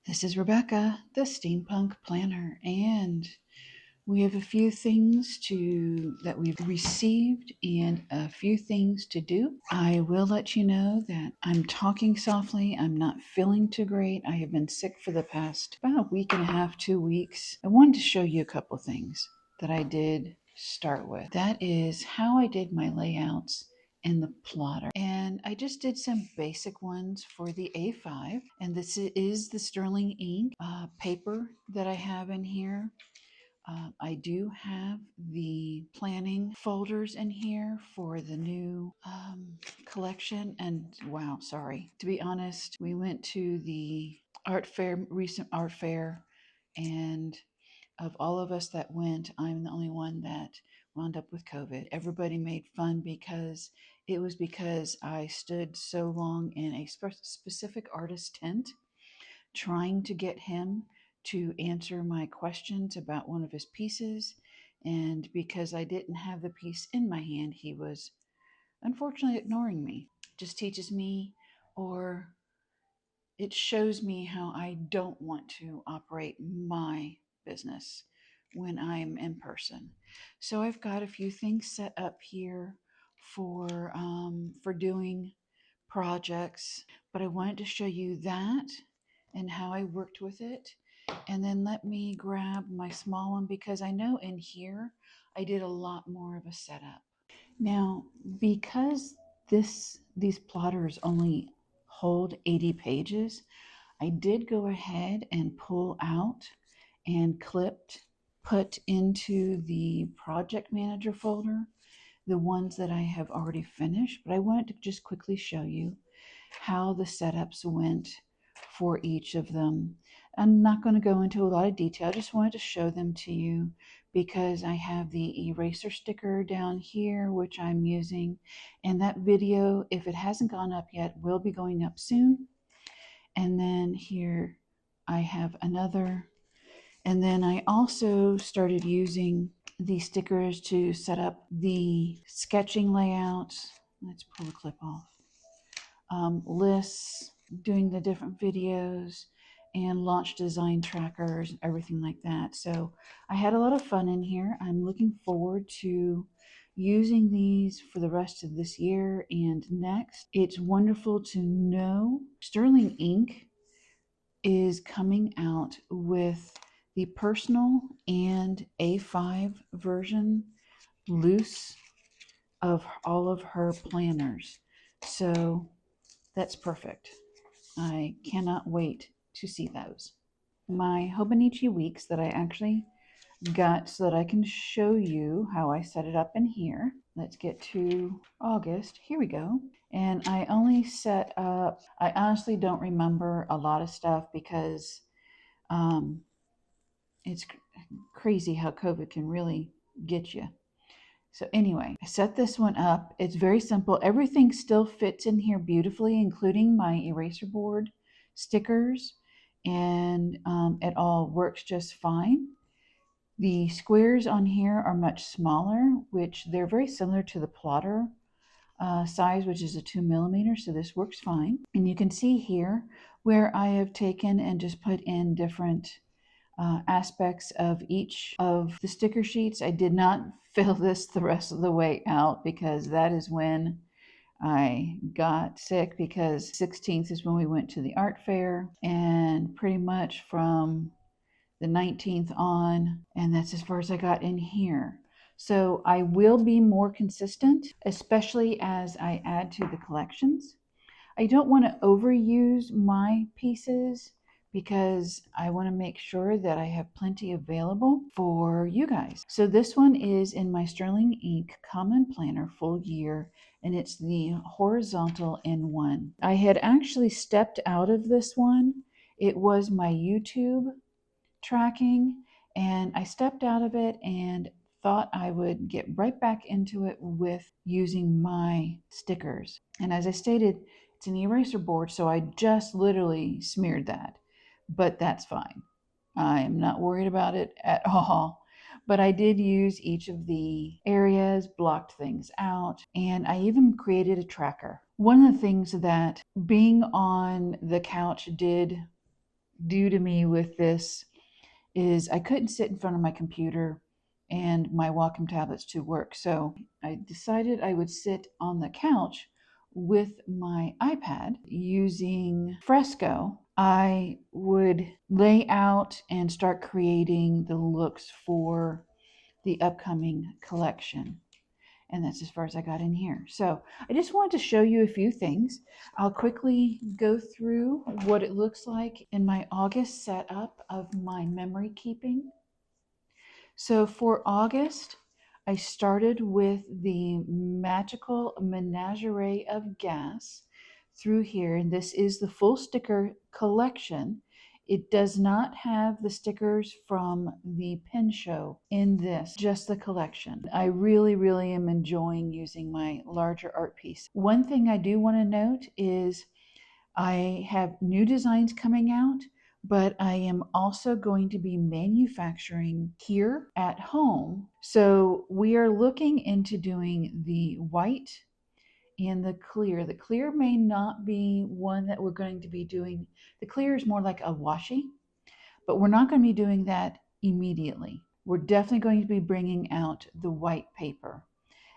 This is Rebecca, the Steampunk Planner, and we have a few things that we've received and a few things to do. I will let you know that I'm talking softly. I'm not feeling too great. I have been sick for the past about a week and a half, 2 weeks. I wanted to show you a couple things that I did start with. That is how I did my layouts in the plotter. And I just did some basic ones for the A5. And this is the sterling ink paper that I have in here. I do have the planning folders in here for the new collection. And wow, sorry. To be honest, we went to the recent art fair, and of all of us that went, I'm the only one that wound up with COVID. Everybody made fun because I stood so long in a specific artist tent trying to get him to answer my questions about one of his pieces. And because I didn't have the piece in my hand, he was unfortunately ignoring me. Just teaches me, or it shows me how I don't want to operate my business when I'm in person. So I've got a few things set up here for doing projects, but I wanted to show you that and how I worked with it. And then let me grab my small one because I know in here I did a lot more of a setup. Now, because these plotters only hold 80 pages, I did go ahead and pull out and put into the project manager folder the ones that I have already finished, but I wanted to just quickly show you how the setups went for each of them. I'm not going to go into a lot of detail. I just wanted to show them to you because I have the eraser sticker down here, which I'm using. And that video, if it hasn't gone up yet, will be going up soon. And then here I have another. And then I also started using the stickers to set up the sketching layouts. Let's pull the clip off. Lists, doing the different videos, and launch design trackers, everything like that. So I had a lot of fun in here. I'm looking forward to using these for the rest of this year and next. It's wonderful to know Sterling Ink is coming out with the personal and A5 version loose of all of her planners. So that's perfect. I cannot wait to see those. My Hobonichi weeks that I actually got so that I can show you how I set it up in here. Let's get to August. Here we go. And I only set up, I honestly don't remember a lot of stuff because it's crazy how COVID can really get you. So anyway, I set this one up. It's very simple. Everything still fits in here beautifully, including my eraser board stickers, and it all works just fine. The squares on here are much smaller, which they're very similar to the plotter size, which is a 2mm, so this works fine. And you can see here where I have taken and just put in different aspects of each of the sticker sheets. I did not fill this the rest of the way out because that is when I got sick, because 16th is when we went to the art fair, and pretty much from the 19th on, and that's as far as I got in here. So I will be more consistent, especially as I add to the collections. I don't want to overuse my pieces because I want to make sure that I have plenty available for you guys. So this one is in my Sterling Ink Common Planner full year, and it's the horizontal N1. I had actually stepped out of this one. It was my YouTube tracking, and I stepped out of it and thought I would get right back into it with using my stickers. And as I stated, it's an eraser board, so I just literally smeared that, but that's fine. I am not worried about it at all. But I did use each of the areas, blocked things out, and I even created a tracker. One of the things that being on the couch did due to me with this is I couldn't sit in front of my computer and my Wacom tablets to work. So I decided I would sit on the couch with my iPad using Fresco. I would lay out and start creating the looks for the upcoming collection. And that's as far as I got in here. So I just wanted to show you a few things. I'll quickly go through what it looks like in my August setup of my memory keeping. So for August, I started with the Magical Menagerie of Gas through here, and this is the full sticker collection. It does not have the stickers from the pin show in this, just the collection. I really, really am enjoying using my larger art piece. One thing I do want to note is I have new designs coming out, but I am also going to be manufacturing here at home. So we are looking into doing the white and the clear. The clear may not be one that we're going to be doing. The clear is more like a washi, but we're not going to be doing that immediately. We're definitely going to be bringing out the white paper.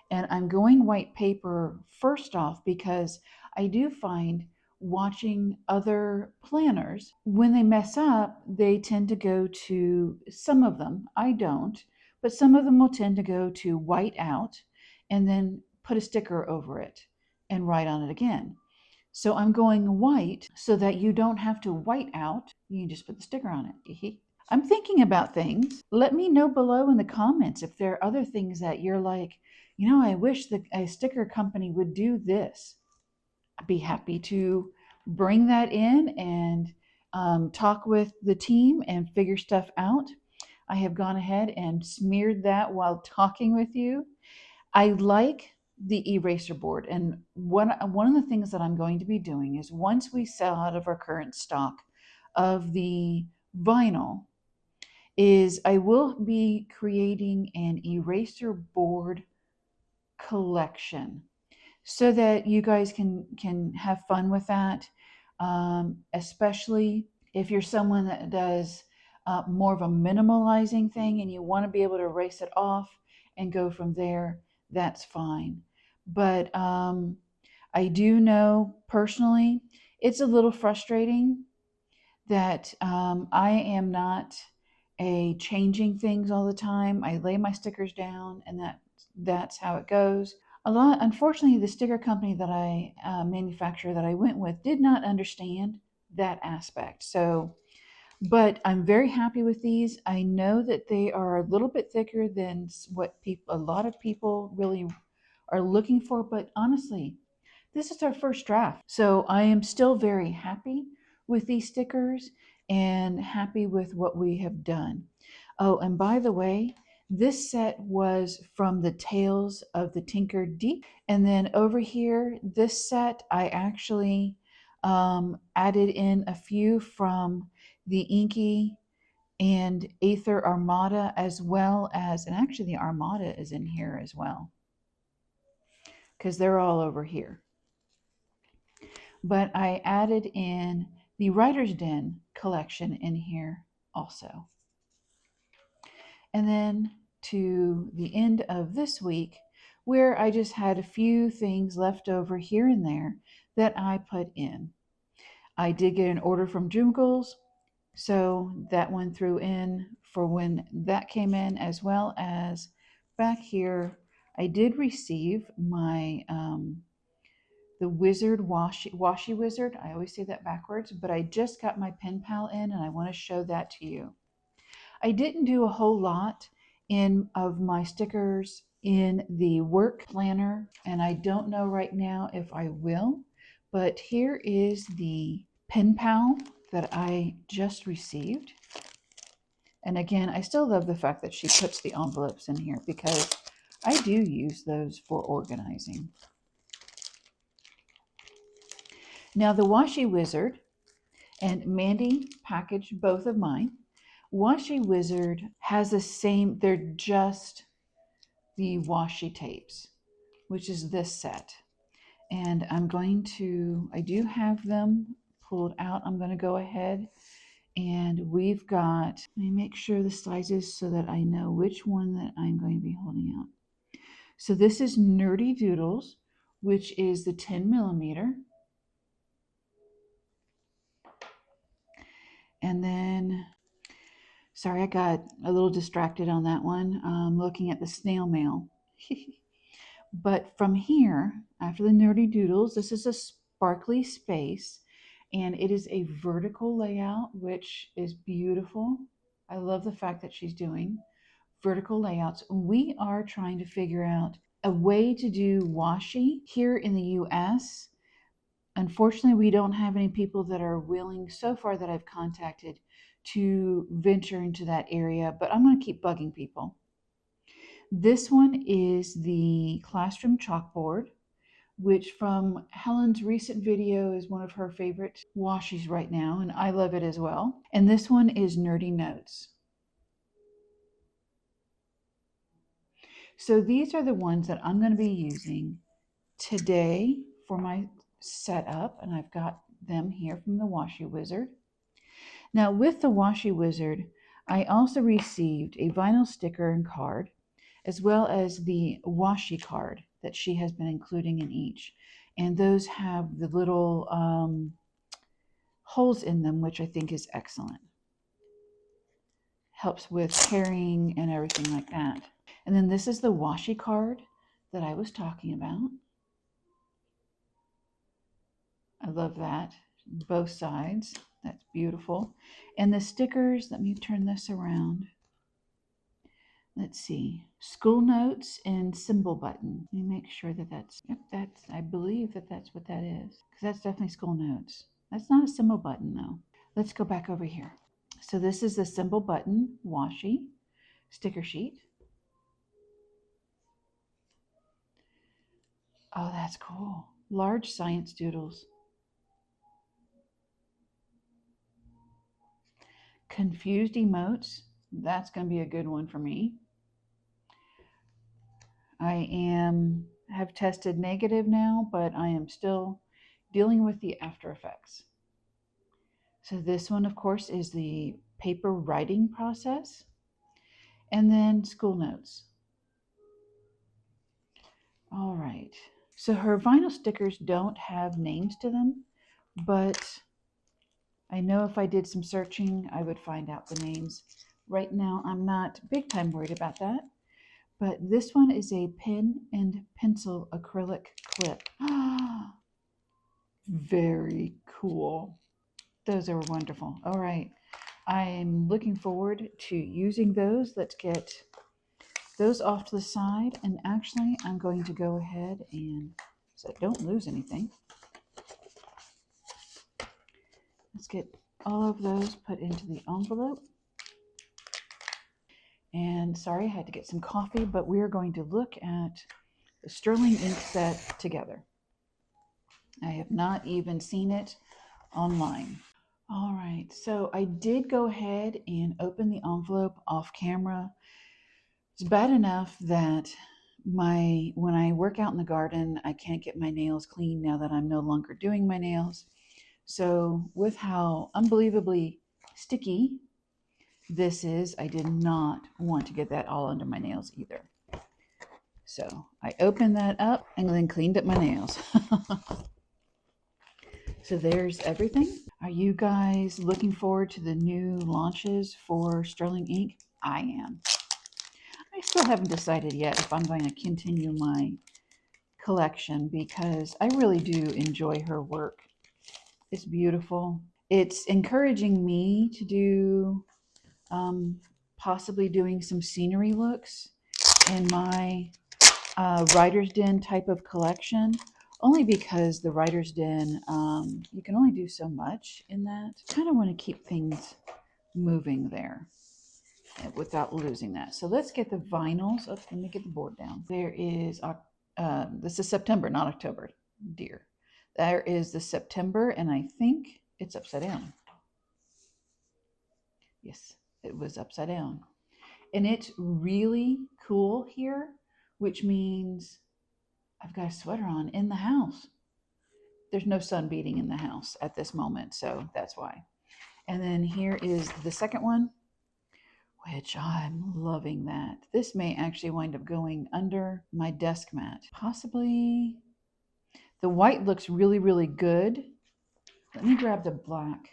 And I'm going white paper first off because I do find watching other planners, when they mess up, they tend to go to, some of them, I don't, but some of them will tend to go to white out and then put a sticker over it and write on it again. So I'm going white so that you don't have to white out. You can just put the sticker on it. I'm thinking about things. Let me know below in the comments if there are other things that you're like, you know, I wish a sticker company would do this. I'd be happy to bring that in and talk with the team and figure stuff out. I have gone ahead and smeared that while talking with you. I like the eraser board, and one of the things that I'm going to be doing is once we sell out of our current stock of the vinyl, is I will be creating an eraser board collection so that you guys can have fun with that, especially if you're someone that does more of a minimalizing thing and you want to be able to erase it off and go from there. That's fine. But I do know personally it's a little frustrating that I am not a changing things all the time. I lay my stickers down and that's how it goes. Unfortunately, the sticker company that I manufacturer that I went with did not understand that aspect. So, but I'm very happy with these. I know that they are a little bit thicker than what a lot of people really are looking for, but honestly, this is our first draft. So I am still very happy with these stickers and happy with what we have done. Oh, and by the way, this set was from the Tales of the Tinker Deep. And then over here, this set, I actually added in a few from the Inky and Aether Armada, as well as, and actually the Armada is in here as well, because they're all over here. But I added in the Writer's Den collection in here also. And then to the end of this week, where I just had a few things left over here and there that I put in. I did get an order from RebzDoodlz, so that one threw in for when that came in, as well as back here, I did receive my the Wizard Washi Wizard. I always say that backwards, but I just got my pen pal in and I want to show that to you. I didn't do a whole lot of my stickers in the work planner, and I don't know right now if I will, but here is the pen pal that I just received. And again, I still love the fact that she puts the envelopes in here because I do use those for organizing. Now the Washi Wizard, and Mandy packaged both of mine. Washi Wizard has the same, they're just the washi tapes, which is this set. And I do have them pulled out. I'm going to go ahead And we've got, let me make sure the sizes so that I know which one that I'm going to be holding out. So this is RebzDoodlz, which is the 10 millimeter. And then, sorry, I got a little distracted on that one, looking at the snail mail. But from here, after the RebzDoodlz, this is a sparkly space, and it is a vertical layout, which is beautiful. I love the fact that she's doing vertical layouts. We are trying to figure out a way to do washi here in the US. Unfortunately, we don't have any people that are willing so far that I've contacted to venture into that area, but I'm going to keep bugging people. This one is the classroom chalkboard, which from Helen's recent video is one of her favorite washies right now, and I love it as well. And this one is Nerdy Notes. So these are the ones that I'm going to be using today for my setup, and I've got them here from the Washi Wizard. Now with the Washi Wizard, I also received a vinyl sticker and card, as well as the washi card that she has been including in each. And those have the little holes in them, which I think is excellent. Helps with carrying and everything like that. And then this is the washi card that I was talking about. I love that. Both sides. That's beautiful. And the stickers, let me turn this around. Let's see. School notes and symbol button. Let me make sure that that's, yep, that's, I believe that that's what that is. Because that's definitely school notes. That's not a symbol button though. Let's go back over here. So this is the symbol button washi sticker sheet. Oh, that's cool. Large science doodles. Confused emotes. That's going to be a good one for me. I have tested negative now, but I am still dealing with the after effects. So this one, of course, is the paper writing process. And then school notes. All right. So her vinyl stickers don't have names to them, but I know if I did some searching, I would find out the names. Right now, I'm not big time worried about that. But this one is a pen and pencil acrylic clip. Very cool. Those are wonderful. All right. I'm looking forward to using those. Let's get those off to the side. And actually, I'm going to go ahead and, so don't lose anything. Let's get all of those put into the envelope. And sorry, I had to get some coffee, but we're going to look at the sterling ink set together. I have not even seen it online. All right, so I did go ahead and open the envelope off camera. It's bad enough that when I work out in the garden, I can't get my nails clean now that I'm no longer doing my nails. So with how unbelievably sticky this is, I did not want to get that all under my nails either. So I opened that up and then cleaned up my nails. So there's everything. Are you guys looking forward to the new launches for Sterling Ink? I am. I still haven't decided yet if I'm going to continue my collection because I really do enjoy her work. It's beautiful. It's encouraging me to do possibly doing some scenery looks in my Writer's Den type of collection, only because the Writer's Den, you can only do so much in that. I kind of want to keep things moving there without losing that. So let's get the vinyls. Oh, let me get the board down. There is, this is September, not October, dear. There is the September, and I think it's upside down. Yes, it was upside down. And it's really cool here, which means I've got a sweater on in the house. There's no sun beating in the house at this moment, so that's why. And then here is the second one, which I'm loving that. This may actually wind up going under my desk mat. Possibly. The white looks really, really good. Let me grab the black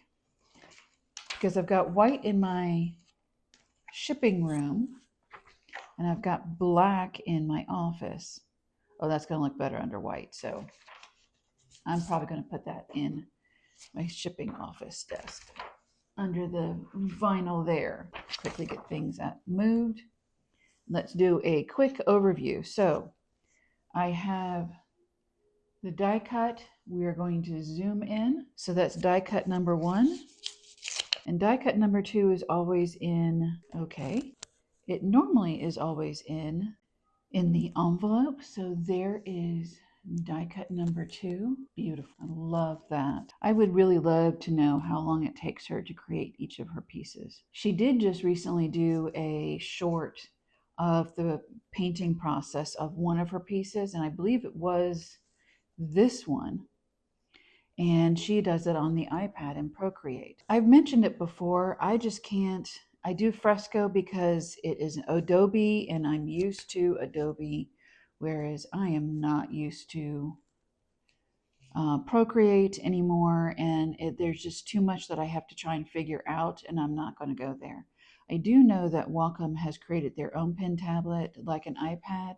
because I've got white in my shipping room and I've got black in my office. Oh, that's going to look better under white. So I'm probably going to put that in my shipping office desk under the vinyl there. Quickly get things moved. Let's do a quick overview. So I have the die cut. We are going to zoom in. So that's die cut number 1. And die cut number 2 is always in, okay. It normally is always in the envelope. So there is die cut number 2. Beautiful. I love that. I would really love to know how long it takes her to create each of her pieces. She did just recently do a short of the painting process of one of her pieces, and I believe it was this one. And she does it on the iPad in Procreate. I've mentioned it before. I just can't. I do fresco because it is Adobe and I'm used to Adobe, whereas I am not used to Procreate anymore. And there's just too much that I have to try and figure out, and I'm not going to go there. I do know that Wacom has created their own pen tablet like an iPad,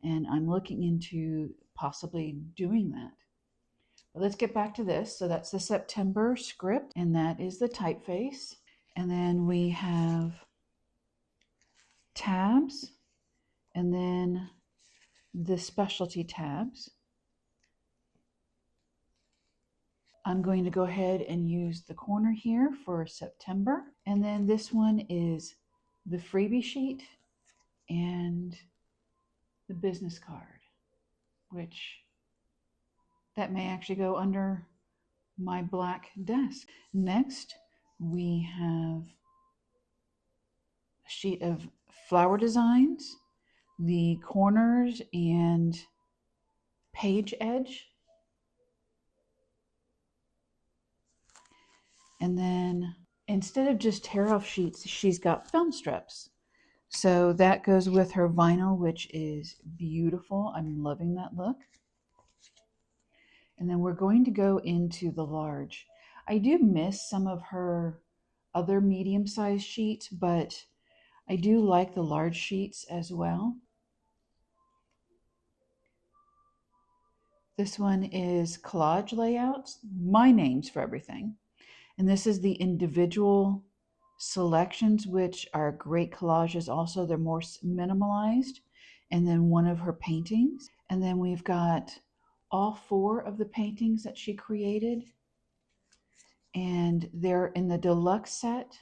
and I'm looking into possibly doing that. But let's get back to this. So that's the September script, and that is the typeface. And then we have tabs, and then the specialty tabs. I'm going to go ahead and use the corner here for September. And then this one is the freebie sheet and the business card, which that may actually go under my black desk. Next, we have a sheet of flower designs, the corners and page edge. And then instead of just tear off sheets, she's got film strips. So that goes with her vinyl, which is beautiful. I'm loving that look. And then we're going to go into the large. I do miss some of her other medium-sized sheets, but I do like the large sheets as well. This one is collage layouts, my names for everything. And this is the individual selections, which are great collages also. They're more minimalized. And then one of her paintings. And then we've got all 4 of the paintings that she created. And they're in the deluxe set.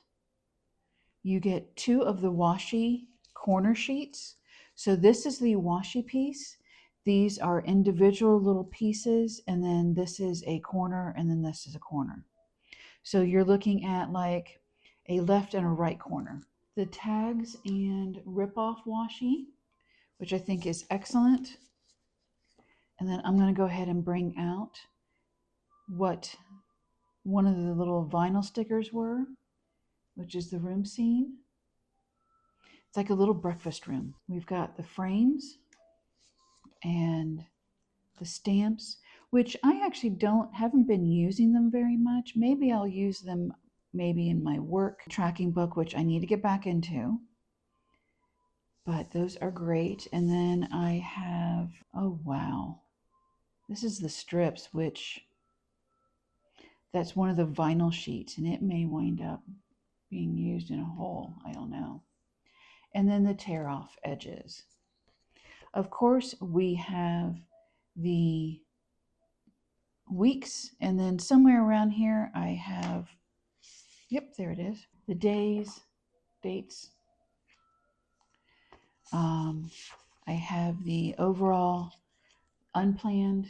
You get 2 of the washi corner sheets. So this is the washi piece. These are individual little pieces, and then this is a corner, and then this is a corner. So you're looking at like a left and a right corner. The tags and rip-off washi, which I think is excellent. And then I'm going to go ahead and bring out what one of the little vinyl stickers were, which is the room scene. It's like a little breakfast room. We've got the frames and the stamps, which I actually haven't been using them very much. Maybe I'll use them maybe in my work tracking book, which I need to get back into. But those are great. And then I have, oh wow, this is the strips, which that's one of the vinyl sheets, and it may wind up being used in a hole. I don't know. And then the tear off edges. Of course, we have the weeks, and then somewhere around here I have, yep, there it is, the dates. I have the overall unplanned,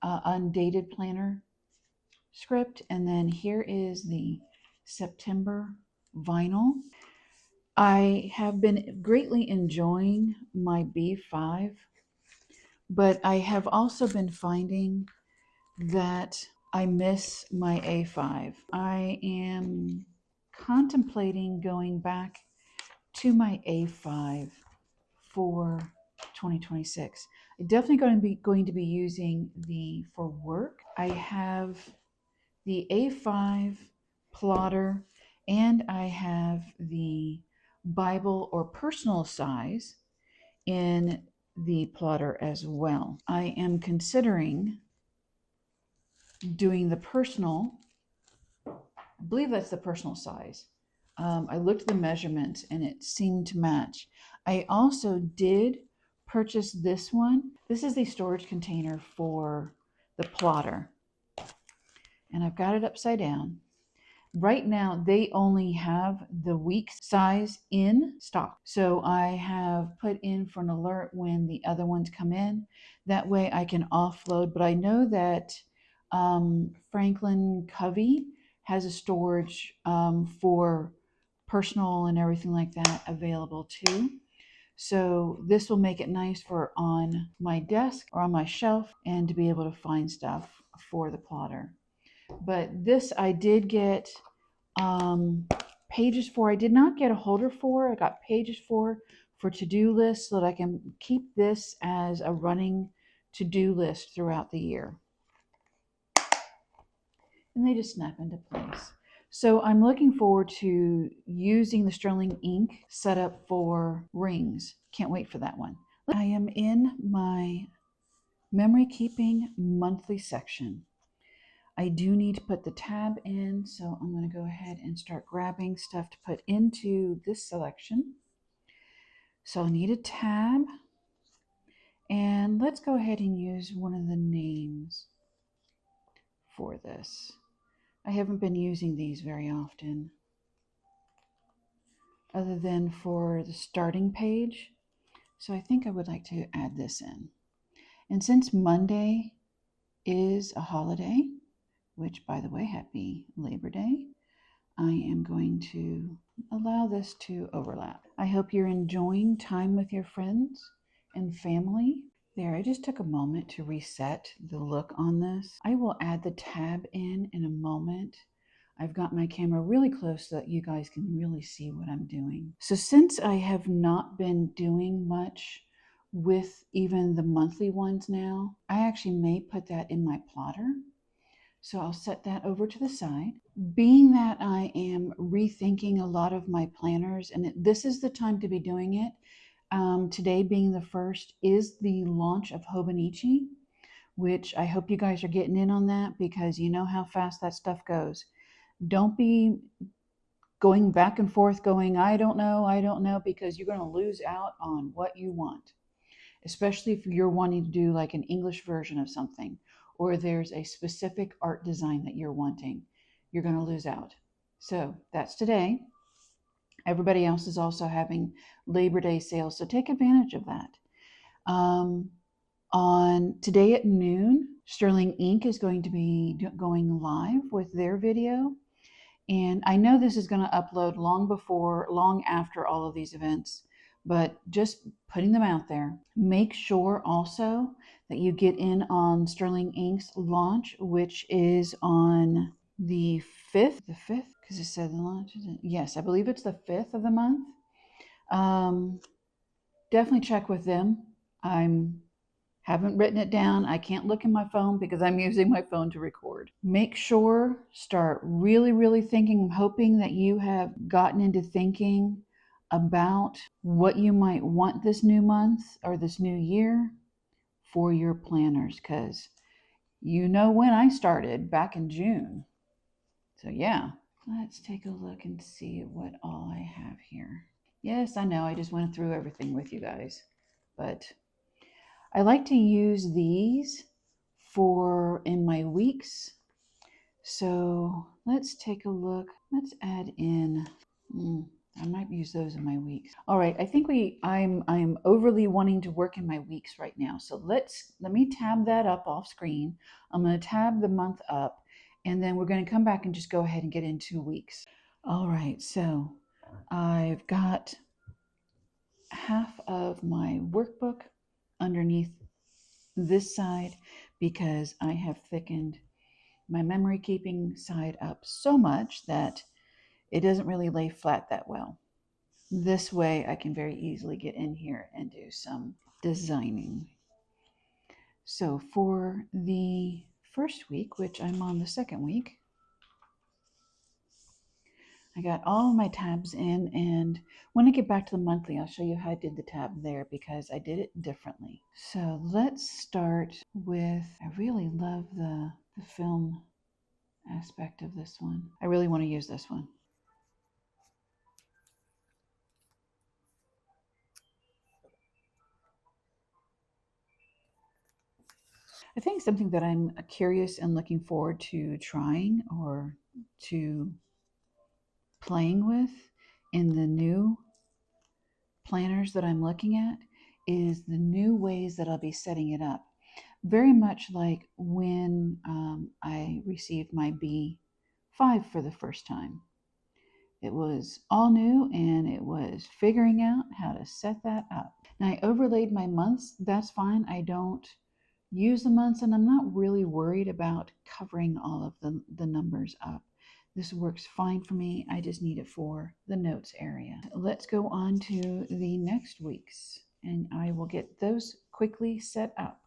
undated planner script, and then here is the September vinyl. I have been greatly enjoying my B5, but I have also been finding that I miss my A5. I am contemplating going back to my A5 for 2026. I'm definitely going to be using the for work. I have the A5 plotter and I have the Bible or personal size in the plotter as well. I am considering doing the personal. I believe that's the personal size. I looked at the measurements and it seemed to match. I also did purchase this one. This is the storage container for the plotter. And I've got it upside down. Right now, they only have the week size in stock. So I have put in for an alert when the other ones come in. That way I can offload. But I know that Franklin Covey has a storage for personal and everything like that available too. So this will make it nice for on my desk or on my shelf and to be able to find stuff for the plotter. But this I did get pages for. I did not get a holder for. I got pages for to-do lists so that I can keep this as a running to-do list throughout the year. And they just snap into place. So I'm looking forward to using the Sterling ink setup for rings. Can't wait for that one. I am in my memory keeping monthly section. I do need to put the tab in, so I'm going to go ahead and start grabbing stuff to put into this selection. So I'll need a tab, and let's go ahead and use one of the names for this. I haven't been using these very often, other than for the starting page. So I think I would like to add this in. And since Monday is a holiday, which, by the way, happy Labor Day, I am going to allow this to overlap. I hope you're enjoying time with your friends and family. There, I just took a moment to reset the look on this. I will add the tab in a moment. I've got my camera really close so that you guys can really see what I'm doing. So since I have not been doing much with even the monthly ones now, I actually may put that in my plotter. So I'll set that over to the side. Being that I am rethinking a lot of my planners, and this is the time to be doing it. Today being the first is the launch of Hobonichi, which I hope you guys are getting in on that because you know how fast that stuff goes. Don't be going back and forth going, I don't know, because you're going to lose out on what you want, especially if you're wanting to do like an English version of something, or there's a specific art design that you're wanting. You're going to lose out. So that's today. Everybody else is also having Labor Day sales, so take advantage of that. On today at noon, Sterling Ink is going to be going live with their video. And I know this is going to upload long after all of these events, but just putting them out there. Make sure also that you get in on Sterling Ink's launch, which is on the 5th. The 5th? Because it said the launch, is it? Yes, I believe it's the 5th of the month. Definitely check with them. Haven't written it down. I can't look in my phone because I'm using my phone to record. Make sure, start really thinking. I'm hoping that you have gotten into thinking about what you might want this new month or this new year for your planners, because you know when I started back in June. So yeah, let's take a look and see what all I have here. Yes, I know I just went through everything with you guys, but I like to use these for in my weeks. So let's take a look. Let's add in, I might use those in my weeks. All right, I think I'm overly wanting to work in my weeks right now. So let me tab that up off screen. I'm going to tab the month up, and then we're going to come back and just go ahead and get into weeks. All right, so I've got half of my workbook underneath this side because I have thickened my memory keeping side up so much that it doesn't really lay flat that well. This way I can very easily get in here and do some designing. So for the first week, which I'm on the second week, I got all of my tabs in, and when I get back to the monthly, I'll show you how I did the tab there because I did it differently. So let's start with, I really love the film aspect of this one. I really want to use this one. I think something that I'm curious and looking forward to trying or to playing with in the new planners that I'm looking at is the new ways that I'll be setting it up. Very much like when I received my B5 for the first time. It was all new and it was figuring out how to set that up. Now I overlaid my months. That's fine. I don't use the months and I'm not really worried about covering all of the numbers up. This works fine for me. I just need it for the notes area. Let's go on to the next week's and I will get those quickly set up.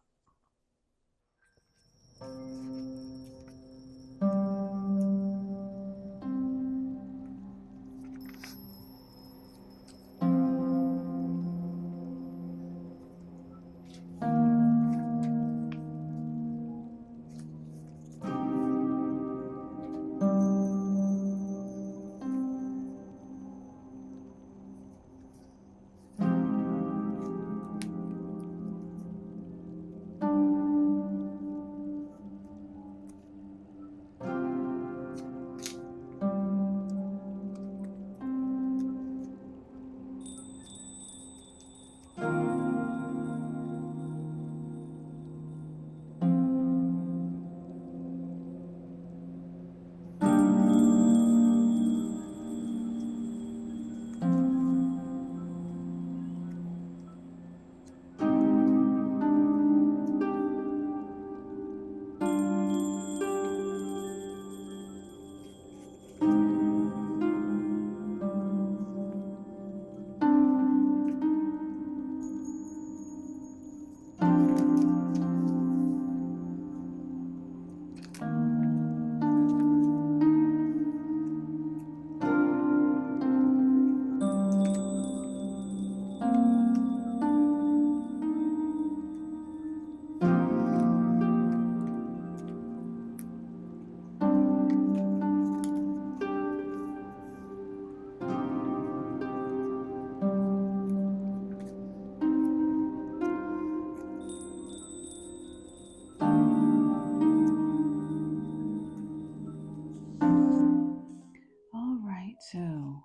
All right, so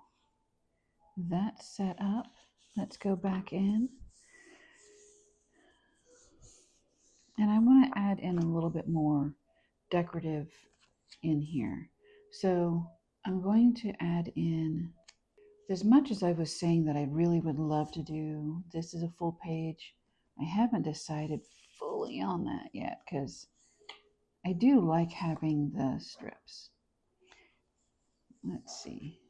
that's set up. Let's go back in. And I want to add in a little bit more decorative in here. So I'm going to add in, as much as I was saying that I really would love to do, this is a full page. I haven't decided fully on that yet because I do like having the strips. Let's see.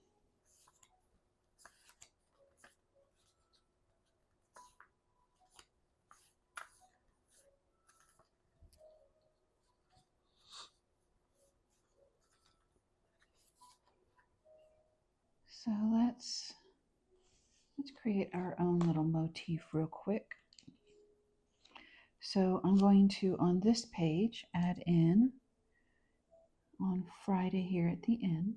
So let's create our own little motif real quick. So I'm going to, on this page, add in on Friday here at the end.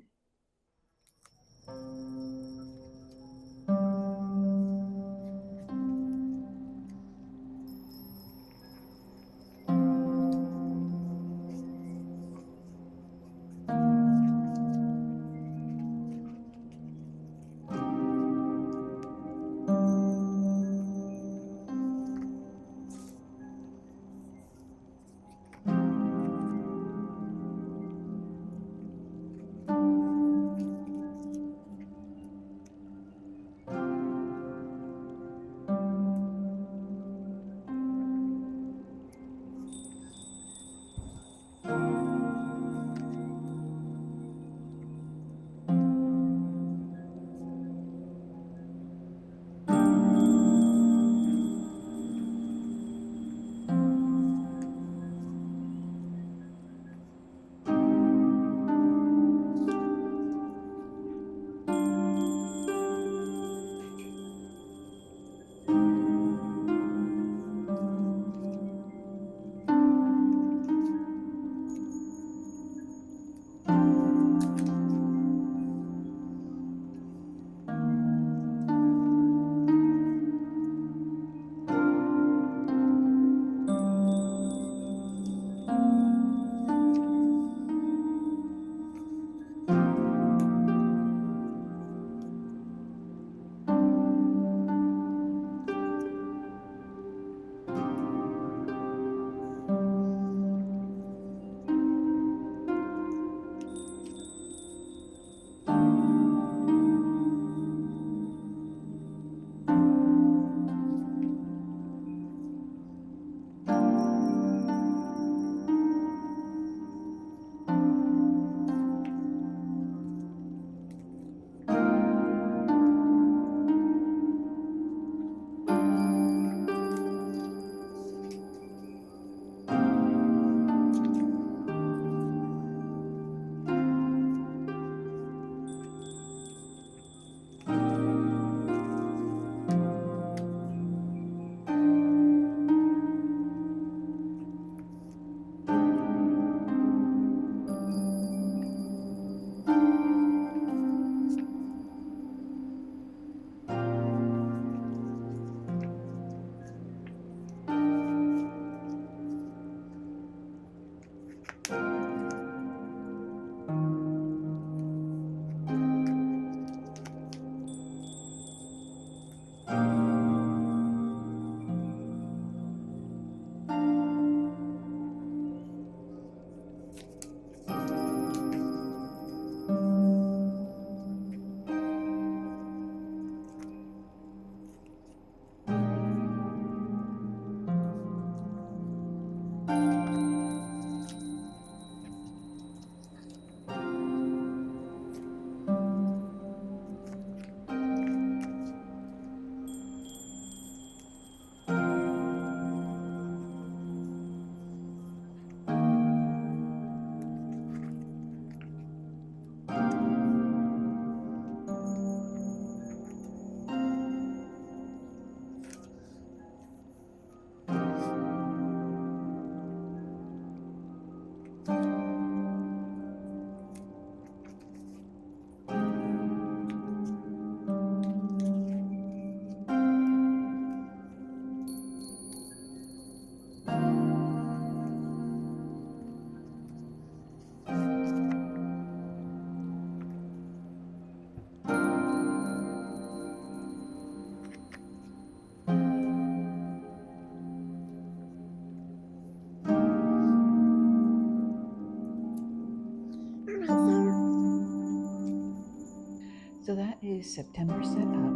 that is September set up.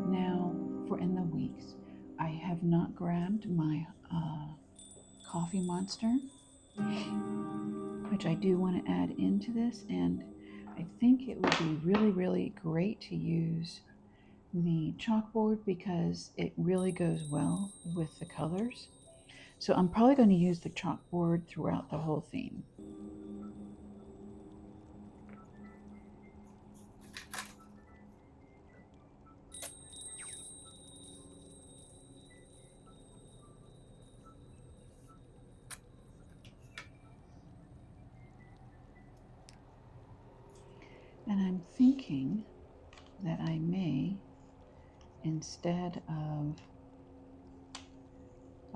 Now, for in the weeks, I have not grabbed my coffee monster, which I do want to add into this, and I think it would be really, really great to use the chalkboard because it really goes well with the colors. So I'm probably going to use the chalkboard throughout the whole theme. And I'm thinking that I may, instead of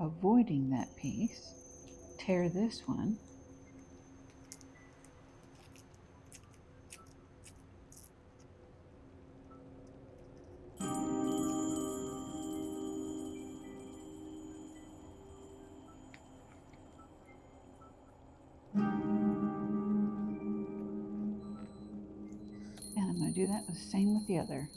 avoiding that piece, tear this one and I'm going to do that the same with the other.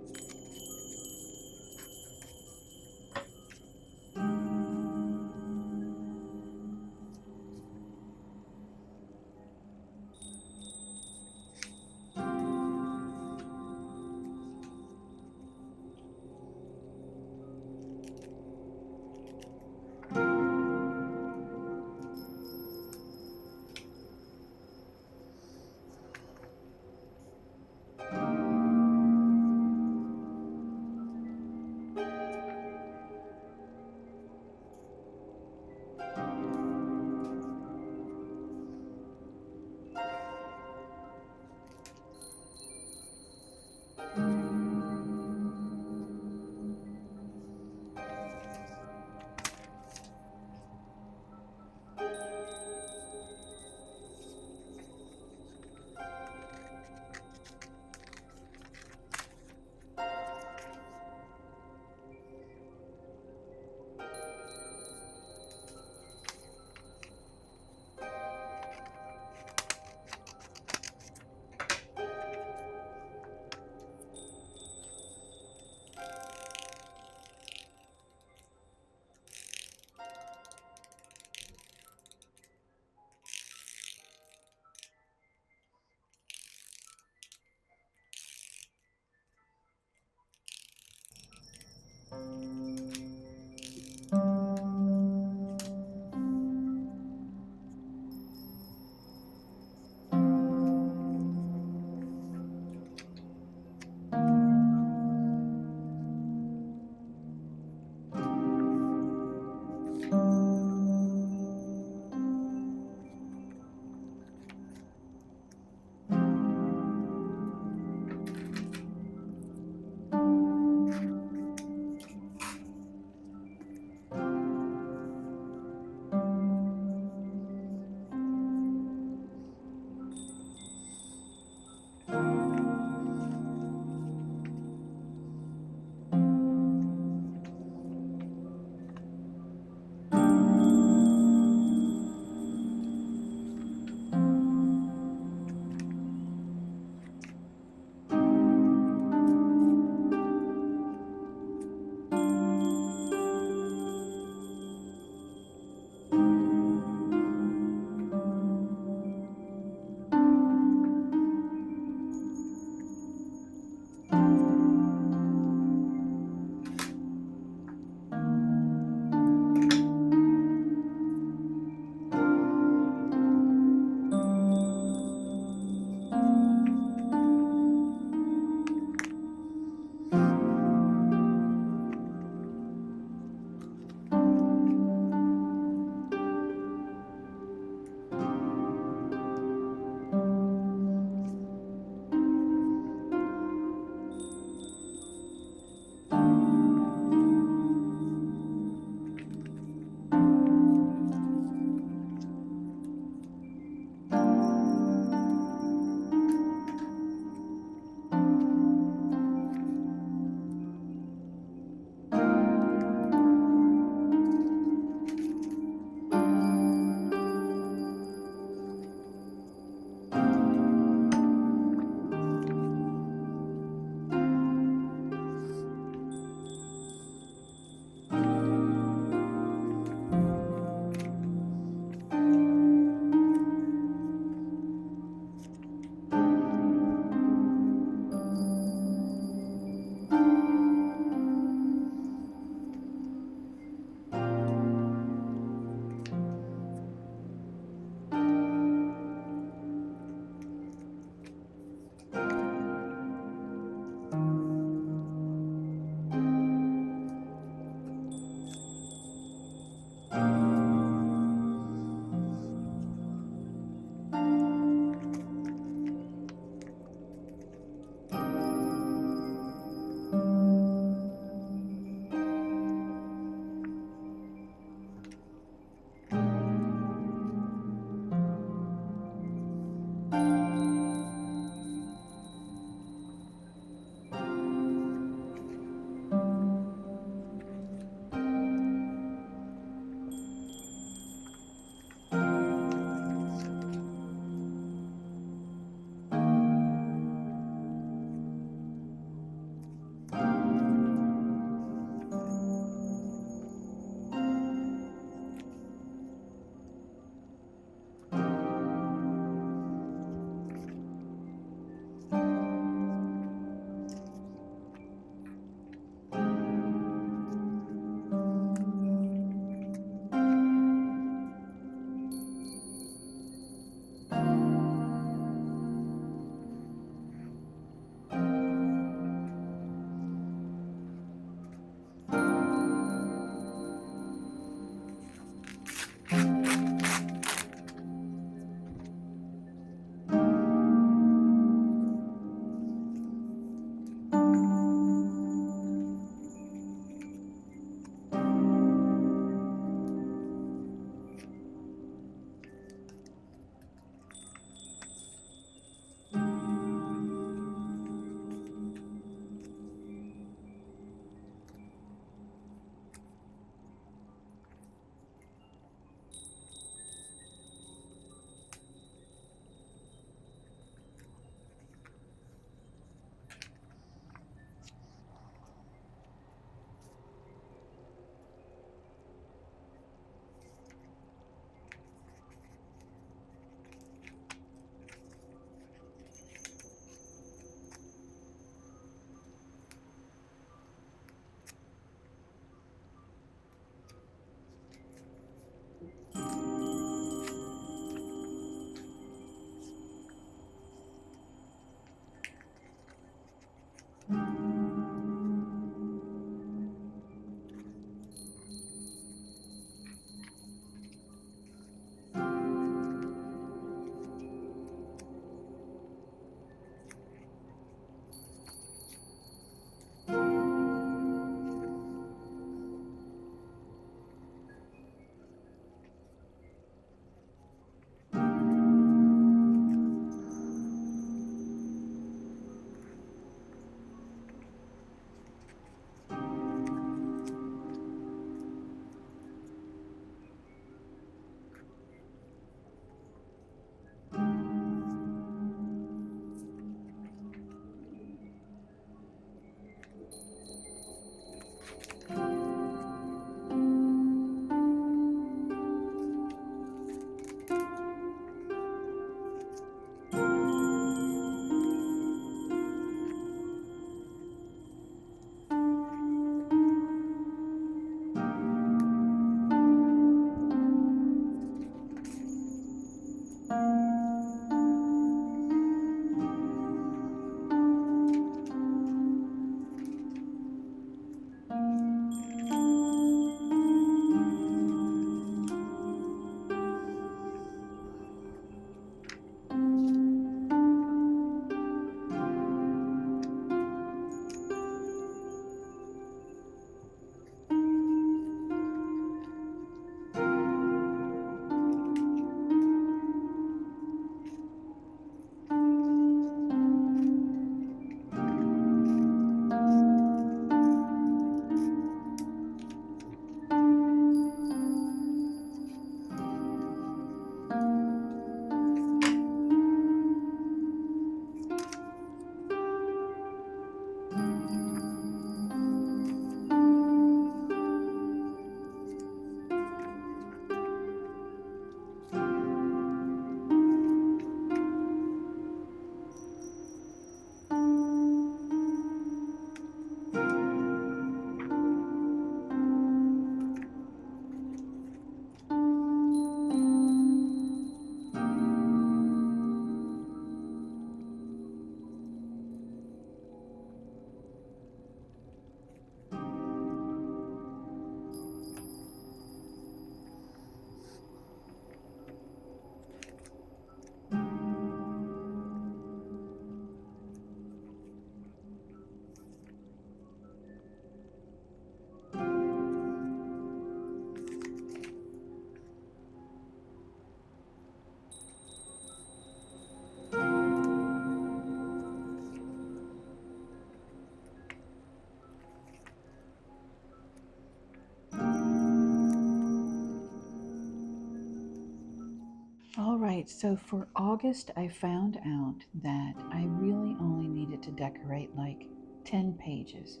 right, so for August, I found out that I really only needed to decorate like 10 pages.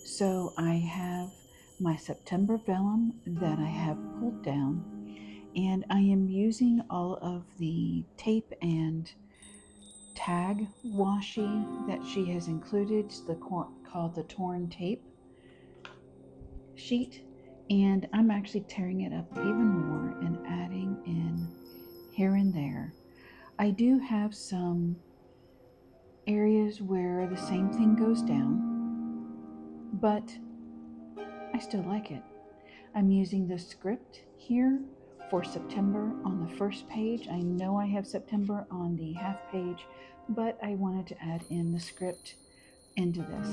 So I have my September vellum that I have pulled down, and I am using all of the tape and tag washi that she has included, called the torn tape sheet, and I'm actually tearing it up even more and adding in here and there. I do have some areas where the same thing goes down, but I still like it. I'm using the script here for September on the first page. I know I have September on the half page, but I wanted to add in the script into this.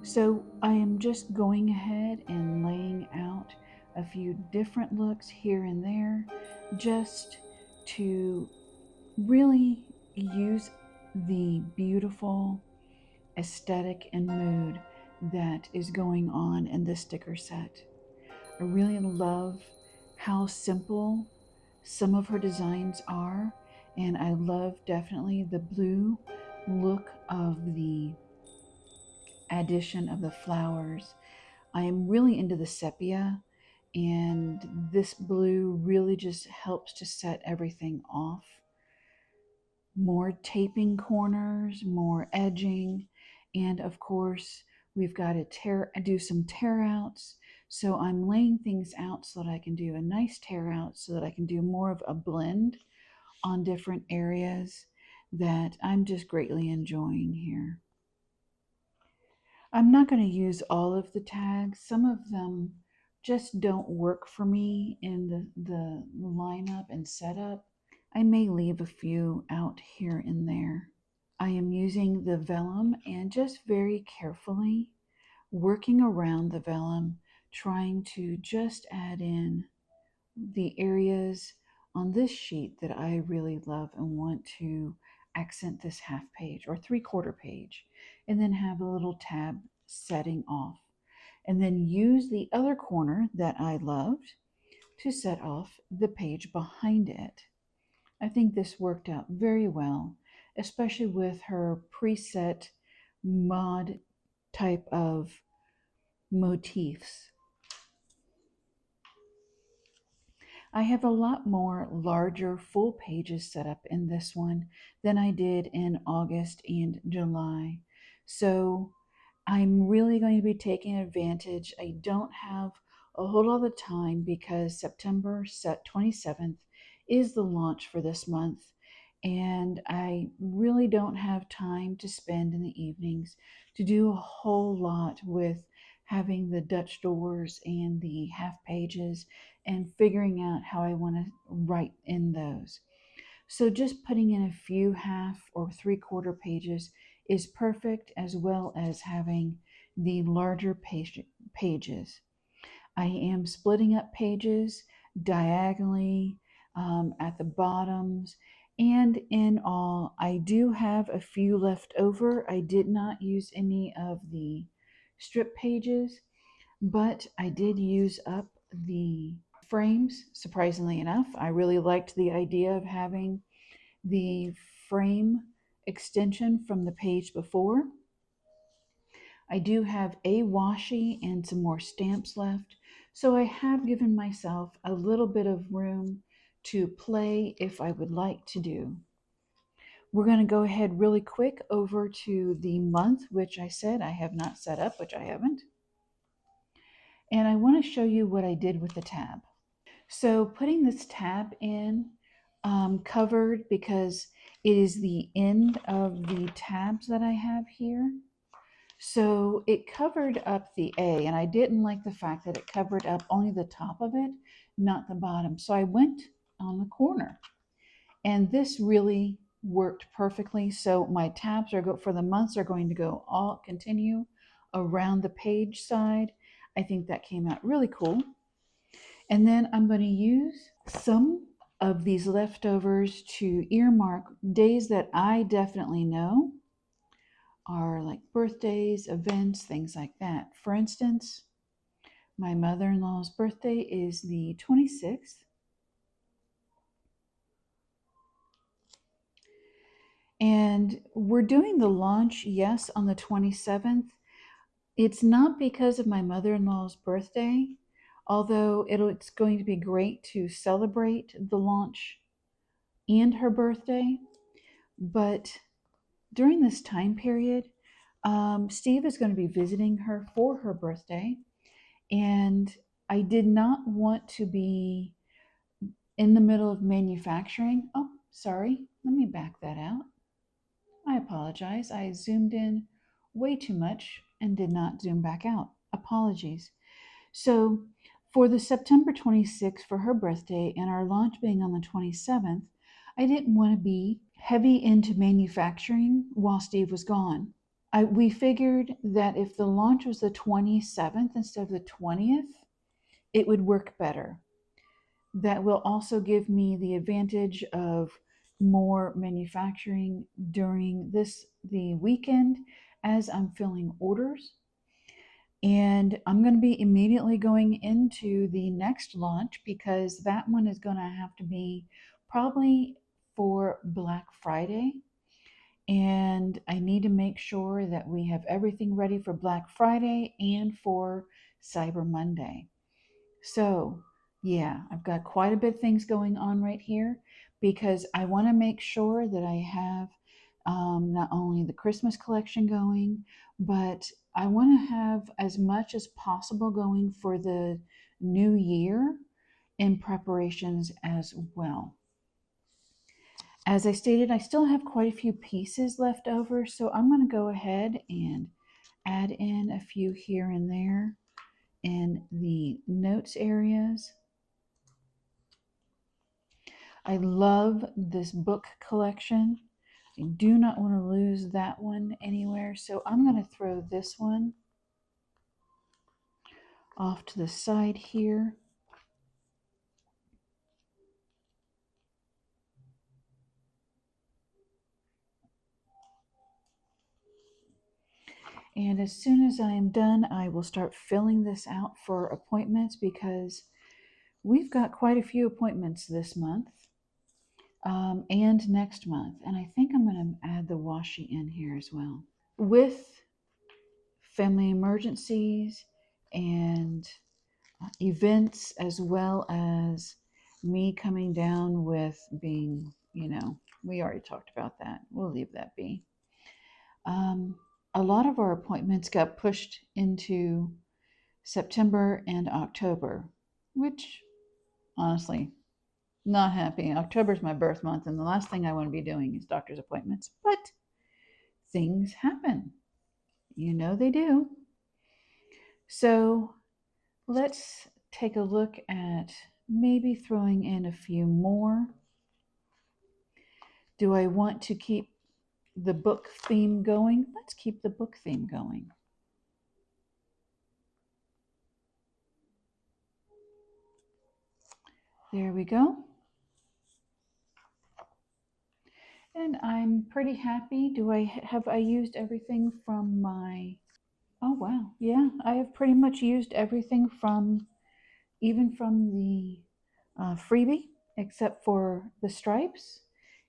So I am just going ahead and laying out a few different looks here and there just to really use the beautiful aesthetic and mood that is going on in this sticker set. I really love how simple some of her designs are, and I love definitely the blue look of the addition of the flowers. I am really into the sepia, and this blue really just helps to set everything off. More taping corners, more edging, and of course we've got to do some tear outs. So I'm laying things out so that I can do a nice tear out so that I can do more of a blend on different areas that I'm just greatly enjoying here. I'm not going to use all of the tags. Some of them just don't work for me in the lineup and setup. I may leave a few out here and there. I am using the vellum and just very carefully working around the vellum, trying to just add in the areas on this sheet that I really love and want to accent this half page or 3/4 page, and then have a little tab setting off. And then use the other corner that I loved to set off the page behind it. I think this worked out very well, especially with her preset mod type of motifs. I have a lot more larger full pages set up in this one than I did in August and July. So I'm really going to be taking advantage. I don't have a whole lot of time because September 27th is the launch for this month. And I really don't have time to spend in the evenings to do a whole lot with having the Dutch doors and the half pages and figuring out how I want to write in those. So just putting in a few half or 3/4 pages is perfect, as well as having the larger pages. I am splitting up pages diagonally at the bottoms, and in all, I do have a few left over. I did not use any of the strip pages, but I did use up the frames. Surprisingly enough, I really liked the idea of having the frame extension from the page before. I do have a washi and some more stamps left, so I have given myself a little bit of room to play if I would like to do. We're going to go ahead really quick over to the month, which I said I have not set up, which I haven't. And I want to show you what I did with the tab. So putting this tab in covered, because it is the end of the tabs that I have here. So it covered up the A, and I didn't like the fact that it covered up only the top of it, not the bottom. So I went on the corner, and this really worked perfectly. So my tabs are for the months are going to go all continue around the page side. I think that came out really cool. And then I'm going to use some of these leftovers to earmark days that I definitely know are like birthdays, events, things like that. For instance, my mother-in-law's birthday is the 26th. And we're doing the launch, yes, on the 27th. It's not because of my mother-in-law's birthday, although it's going to be great to celebrate the launch and her birthday. But during this time period, Steve is going to be visiting her for her birthday. And I did not want to be in the middle of manufacturing. Oh, sorry. Let me back that out. I apologize. I zoomed in way too much and did not zoom back out. Apologies. So, for the September 26th for her birthday and our launch being on the 27th, I didn't want to be heavy into manufacturing while Steve was gone. We figured that if the launch was the 27th instead of the 20th, it would work better. That will also give me the advantage of more manufacturing during the weekend as I'm filling orders. And I'm going to be immediately going into the next launch because that one is going to have to be probably for Black Friday. And I need to make sure that we have everything ready for Black Friday and for Cyber Monday. So, yeah, I've got quite a bit of things going on right here because I want to make sure that I have not only the Christmas collection going, but I want to have as much as possible going for the new year in preparations as well. As I stated, I still have quite a few pieces left over, so I'm going to go ahead and add in a few here and there in the notes areas. I love this book collection. I do not want to lose that one anywhere, so I'm going to throw this one off to the side here. And as soon as I am done, I will start filling this out for appointments because we've got quite a few appointments this month and next month. And I think I'm going to add the washi in here as well. With family emergencies and events, as well as me coming down with being, we already talked about that. We'll leave that be. A lot of our appointments got pushed into September and October, which honestly, not happy. October is my birth month, and the last thing I want to be doing is doctor's appointments. But things happen. They do. So let's take a look at maybe throwing in a few more. Do I want to keep the book theme going? Let's keep the book theme going. There we go. And I'm pretty happy. Have I used everything from my... Oh, wow. Yeah, I have pretty much used everything even from the freebie, except for the stripes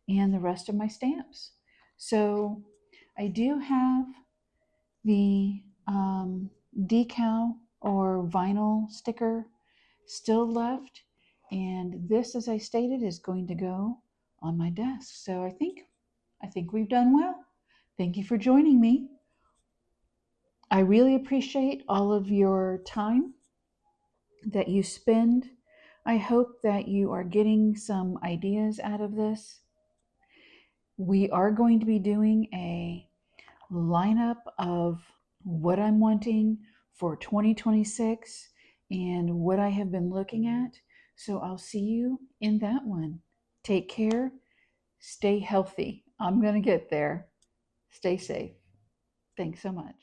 and the rest of my stamps. So I do have the decal or vinyl sticker still left. And this, as I stated, is going to go on my desk. So I think we've done well. Thank you for joining me. I really appreciate all of your time that you spend. I hope that you are getting some ideas out of this. We are going to be doing a lineup of what I'm wanting for 2026 and what I have been looking at. So I'll see you in that one. Take care. Stay healthy. I'm going to get there. Stay safe. Thanks so much.